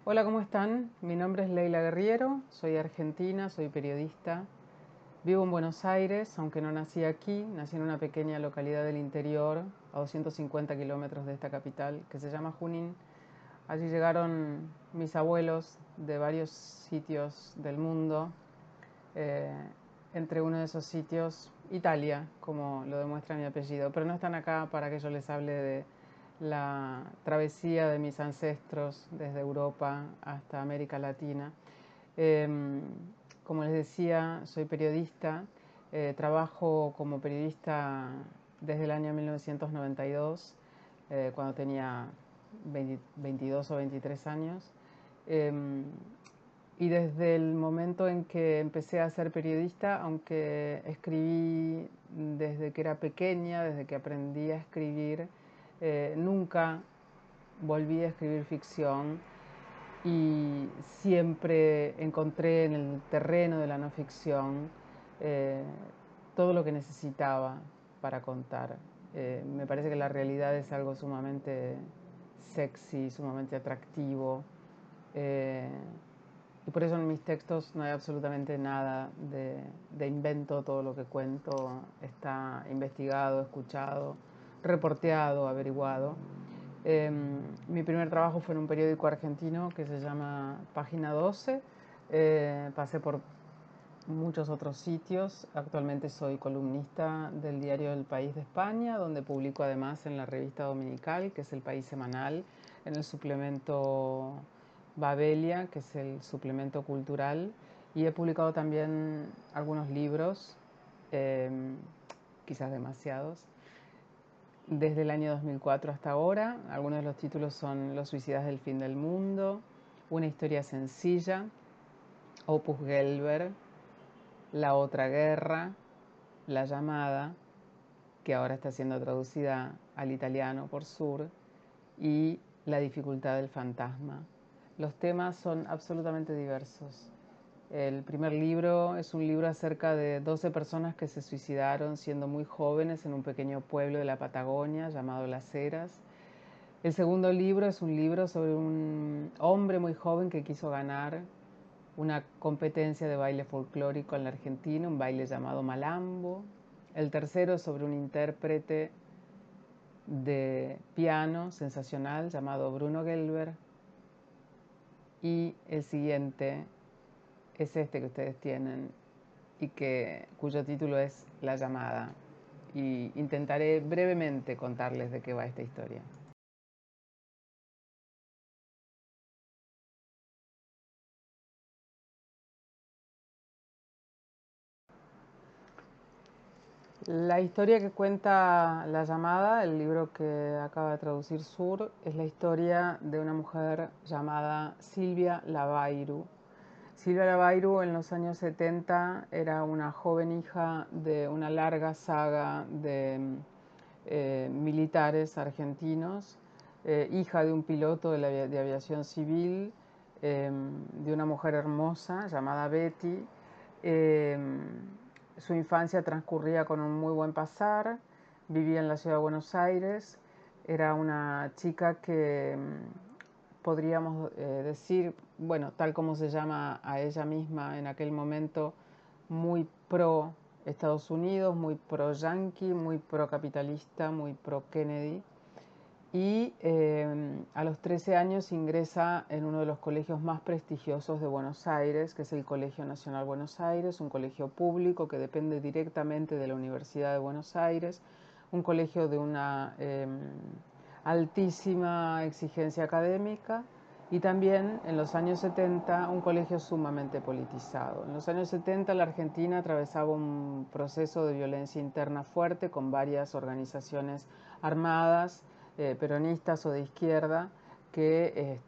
Hola, ¿cómo están? Mi nombre es Leila Guerriero, soy argentina, soy periodista. Vivo en Buenos Aires, aunque no nací aquí, nací en una pequeña localidad del interior, a 250 kilómetros de esta capital, que se llama Junín. Allí llegaron mis abuelos de varios sitios del mundo, eh, entre uno de esos sitios, Italia, como lo demuestra mi apellido, pero no están acá para que yo les hable de la travesía de mis ancestros desde Europa hasta América Latina. Eh, Como les decía, soy periodista, trabajo como periodista desde el año 1992, cuando tenía 22 o 23 años. Eh, y desde el momento en que empecé a ser periodista, aunque escribí desde que era pequeña, desde que aprendí a escribir, nunca volví a escribir ficción y siempre encontré en el terreno de la no ficción eh, todo lo que necesitaba para contar. Me parece que la realidad es algo sumamente sexy, sumamente atractivo. eh, y por eso en mis textos no hay absolutamente nada de invento. Todo lo que cuento está investigado, escuchado, reporteado, averiguado. Eh, Mi primer trabajo fue en un periódico argentino que se llama Página 12. Pasé por muchos otros sitios. Actualmente soy columnista del diario El País de España, donde publico además en la revista dominical, que es El País Semanal, en el suplemento Babelia, que es el suplemento cultural, y he publicado también algunos libros, eh, quizás demasiados, desde el año 2004 hasta ahora. Algunos de los títulos son Los suicidas del fin del mundo, Una historia sencilla, Opus Gelber, La otra guerra, La llamada, que ahora está siendo traducida al italiano por Sur, y La dificultad del fantasma. Los temas son absolutamente diversos. El primer libro es un libro acerca de 12 personas que se suicidaron siendo muy jóvenes en un pequeño pueblo de la Patagonia llamado Las Heras. El segundo libro es un libro sobre un hombre muy joven que quiso ganar una competencia de baile folclórico en la Argentina, un baile llamado Malambo. El tercero es sobre un intérprete de piano sensacional llamado Bruno Gelber. Y el siguiente es este que ustedes tienen y cuyo título es La llamada. Y intentaré brevemente contarles de qué va esta historia. La historia que cuenta La llamada, el libro que acaba de traducir Sur, es la historia de una mujer llamada Silvia Lavairu. Silvia Lavairu en los años 70 era una joven hija de una larga saga de militares argentinos, hija de un piloto de aviación civil, de una mujer hermosa llamada Betty. eh, Su infancia transcurría con un muy buen pasar, vivía en la ciudad de Buenos Aires, era una chica que podríamos decir, bueno, tal como se llama a ella misma en aquel momento, muy pro Estados Unidos, muy pro yankee, muy pro capitalista, muy pro Kennedy. Y a los 13 años ingresa en uno de los colegios más prestigiosos de Buenos Aires, que es el Colegio Nacional Buenos Aires, un colegio público que depende directamente de la Universidad de Buenos Aires, un colegio de una altísima exigencia académica, y también en los años 70 un colegio sumamente politizado. En los años 70 la Argentina atravesaba un proceso de violencia interna fuerte con varias organizaciones armadas, peronistas o de izquierda, que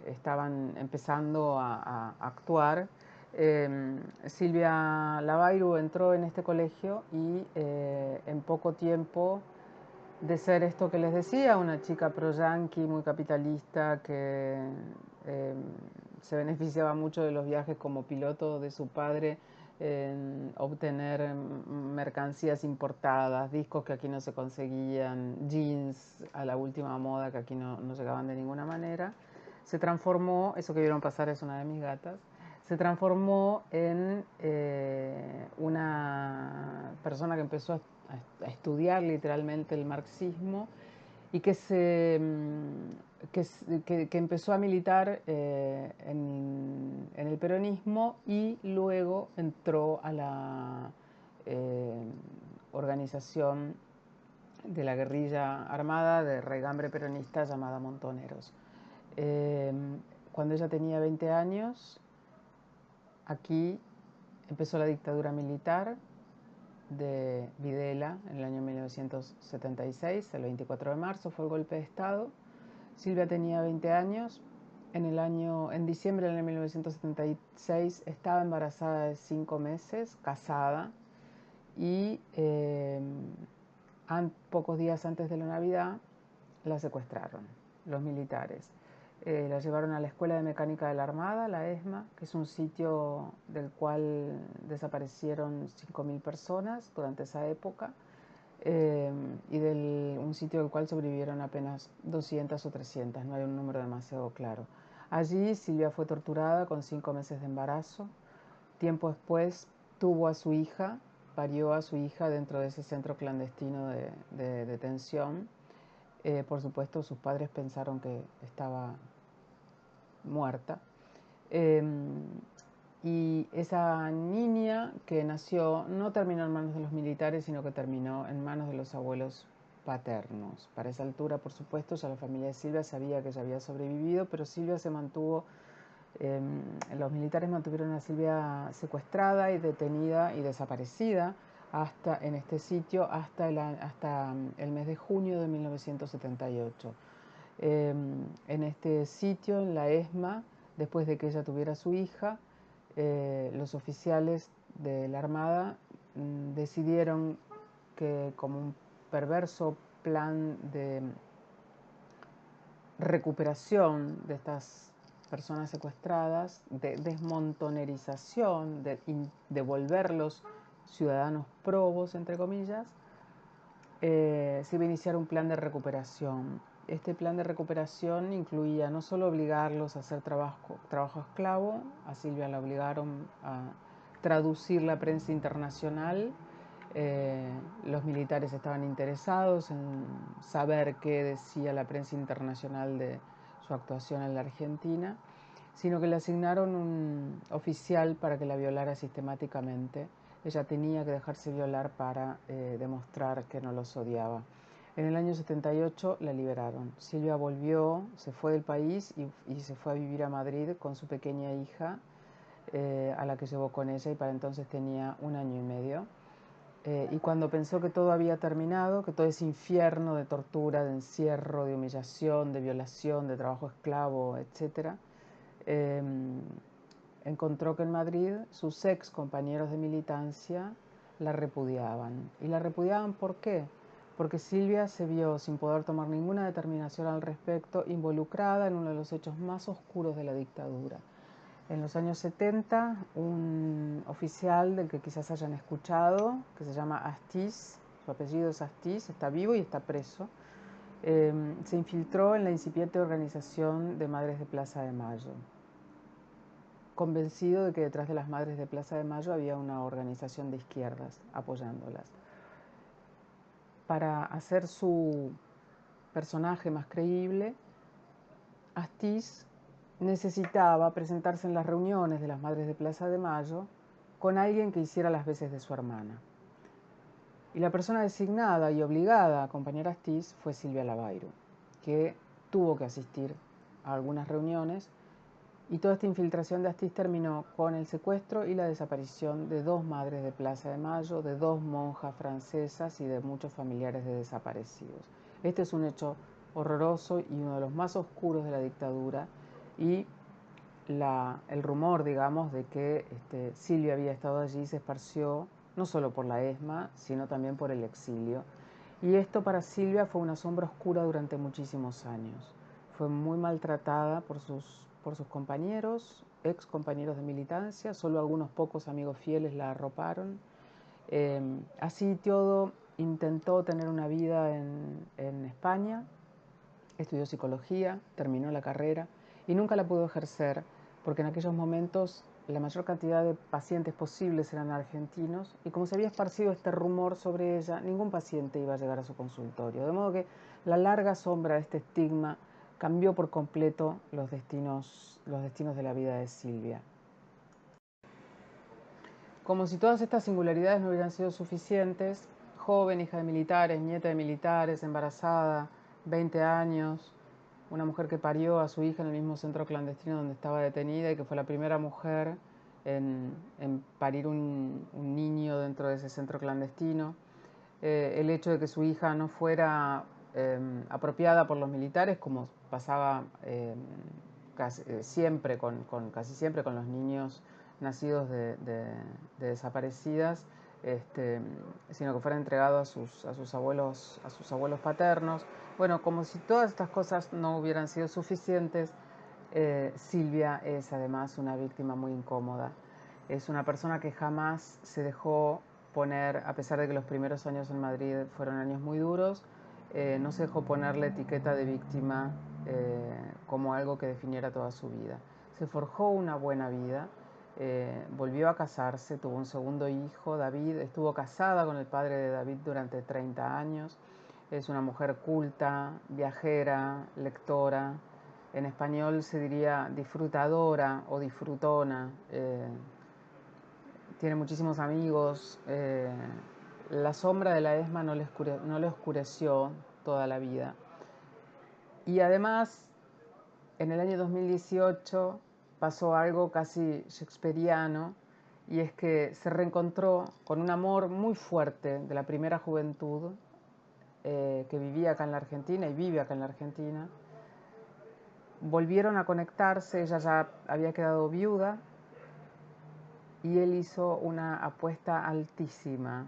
estaban empezando a actuar. Silvia Lavairu entró en este colegio y en poco tiempo de ser esto que les decía, una chica pro-yanqui, muy capitalista, que eh, se beneficiaba mucho de los viajes como piloto de su padre, en obtener mercancías importadas, discos que aquí no se conseguían, jeans a la última moda que aquí no llegaban de ninguna manera. se transformó, eso que vieron pasar es una de mis gatas, se transformó en una persona que empezó a estudiar literalmente el marxismo y que empezó a militar en el peronismo y luego entró a la organización de la guerrilla armada de regambre peronista llamada Montoneros. Cuando ella tenía 20 años, aquí empezó la dictadura militar de Videla en el año 1976, el 24 de marzo fue el golpe de Estado. Silvia tenía 20 años. En diciembre del año 1976 estaba embarazada de 5 meses, casada, y pocos días antes de la Navidad la secuestraron los militares. La llevaron a la Escuela de Mecánica de la Armada, la ESMA, que es un sitio del cual desaparecieron 5.000 personas durante esa época, y un sitio del cual sobrevivieron apenas 200 o 300, no hay un número demasiado claro. Allí Silvia fue torturada con 5 meses de embarazo. Tiempo después tuvo a su hija, parió a su hija dentro de ese centro clandestino de detención. Por supuesto, sus padres pensaron que estaba muerta. Y esa niña que nació no terminó en manos de los militares, sino que terminó en manos de los abuelos paternos. Para esa altura, por supuesto, ya la familia de Silvia sabía que ella había sobrevivido, pero Silvia se mantuvo, los militares mantuvieron a Silvia secuestrada y detenida y desaparecida en este sitio hasta el mes de junio de 1978. En este sitio, en la ESMA, después de que ella tuviera a su hija, los oficiales de la Armada decidieron que, como un perverso plan de recuperación de estas personas secuestradas, de desmontonerización, de volverlos ciudadanos probos, entre comillas, se iba a iniciar un plan de recuperación. Este plan de recuperación incluía no solo obligarlos a hacer trabajo esclavo, a Silvia la obligaron a traducir la prensa internacional. Los militares estaban interesados en saber qué decía la prensa internacional de su actuación en la Argentina, sino que le asignaron un oficial para que la violara sistemáticamente. Ella tenía que dejarse violar para demostrar que no los odiaba. En el año 78 la liberaron. Silvia volvió, se fue del país y se fue a vivir a Madrid con su pequeña hija, a la que llevó con ella, y para entonces tenía 1 año y medio. Y cuando pensó que todo había terminado, que todo ese infierno de tortura, de encierro, de humillación, de violación, de trabajo esclavo, etc., encontró que en Madrid sus ex compañeros de militancia la repudiaban. ¿Y la repudiaban por qué? Porque Silvia se vio, sin poder tomar ninguna determinación al respecto, involucrada en uno de los hechos más oscuros de la dictadura. En los años 70, un oficial del que quizás hayan escuchado, que se llama Astiz, su apellido es Astiz, está vivo y está preso, se infiltró en la incipiente organización de Madres de Plaza de Mayo, convencido de que detrás de las Madres de Plaza de Mayo había una organización de izquierdas apoyándolas. Para hacer su personaje más creíble, Astiz necesitaba presentarse en las reuniones de las Madres de Plaza de Mayo con alguien que hiciera las veces de su hermana. Y la persona designada y obligada a acompañar a Astiz fue Silvia Lavairo, que tuvo que asistir a algunas reuniones, y toda esta infiltración de Astiz terminó con el secuestro y la desaparición de 2 Madres de Plaza de Mayo, de 2 monjas francesas y de muchos familiares de desaparecidos. Este es un hecho horroroso y uno de los más oscuros de la dictadura, y el rumor, digamos, de que Silvia había estado allí se esparció no solo por la ESMA, sino también por el exilio. Y esto para Silvia fue una sombra oscura durante muchísimos años. Fue muy maltratada por sus compañeros, ex compañeros de militancia, solo algunos pocos amigos fieles la arroparon. Así todo, intentó tener una vida en España, estudió psicología, terminó la carrera y nunca la pudo ejercer porque en aquellos momentos la mayor cantidad de pacientes posibles eran argentinos y como se había esparcido este rumor sobre ella, ningún paciente iba a llegar a su consultorio. De modo que la larga sombra de este estigma cambió por completo los destinos de la vida de Silvia. Como si todas estas singularidades no hubieran sido suficientes, joven, hija de militares, nieta de militares, embarazada, 20 años, una mujer que parió a su hija en el mismo centro clandestino donde estaba detenida y que fue la primera mujer en parir un niño dentro de ese centro clandestino. El hecho de que su hija no fuera apropiada por los militares, como pasaba casi siempre con los niños nacidos de desaparecidas, sino que fuera entregado a sus abuelos paternos. Bueno, como si todas estas cosas no hubieran sido suficientes, Silvia es además una víctima muy incómoda. Es una persona que jamás se dejó poner, a pesar de que los primeros años en Madrid fueron años muy duros, no se dejó poner la etiqueta de víctima como algo que definiera toda su vida. Se forjó una buena vida, volvió a casarse, tuvo un segundo hijo, David, estuvo casada con el padre de David durante 30 años. Es una mujer culta, viajera, lectora. En español se diría disfrutadora o disfrutona. Tiene muchísimos amigos. La sombra de la ESMA no le oscureció toda la vida. Y además, en el año 2018 pasó algo casi shakespeariano, y es que se reencontró con un amor muy fuerte de la primera juventud que vivía acá en la Argentina y vive acá en la Argentina. Volvieron a conectarse, ella ya había quedado viuda y él hizo una apuesta altísima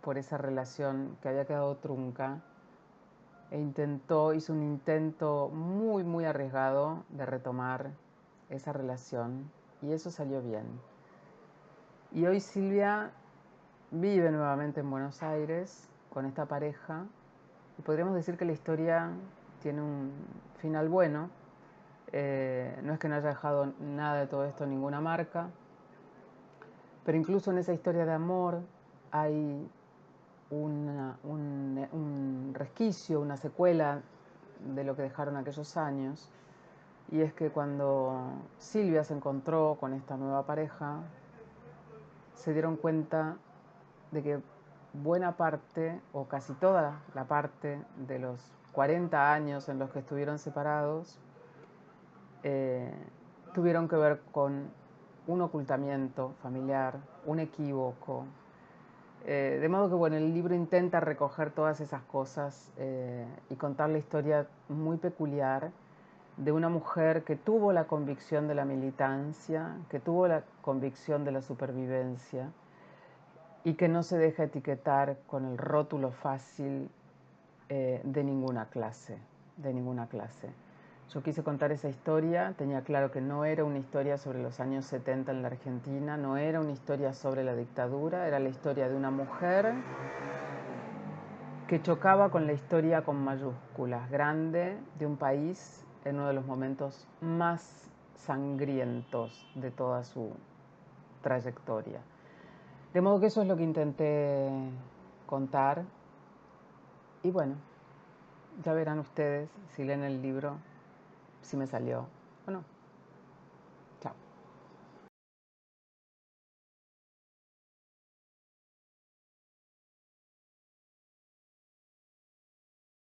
por esa relación que había quedado trunca e hizo un intento muy, muy arriesgado de retomar esa relación y eso salió bien. Y hoy Silvia vive nuevamente en Buenos Aires con esta pareja y podríamos decir que la historia tiene un final bueno. No es que no haya dejado nada de todo esto, ninguna marca, pero incluso en esa historia de amor hay un resquicio, una secuela de lo que dejaron aquellos años, y es que cuando Silvia se encontró con esta nueva pareja, se dieron cuenta de que buena parte, o casi toda la parte de los 40 años en los que estuvieron separados, tuvieron que ver con un ocultamiento familiar, un equívoco. De modo que bueno, el libro intenta recoger todas esas cosas y contar la historia muy peculiar de una mujer que tuvo la convicción de la militancia, que tuvo la convicción de la supervivencia y que no se deja etiquetar con el rótulo fácil de ninguna clase, de ninguna clase. Yo quise contar esa historia, tenía claro que no era una historia sobre los años 70 en la Argentina, no era una historia sobre la dictadura, era la historia de una mujer que chocaba con la historia con mayúsculas, grande, de un país en uno de los momentos más sangrientos de toda su trayectoria. De modo que eso es lo que intenté contar. Y bueno, ya verán ustedes si leen el libro si me salió o no.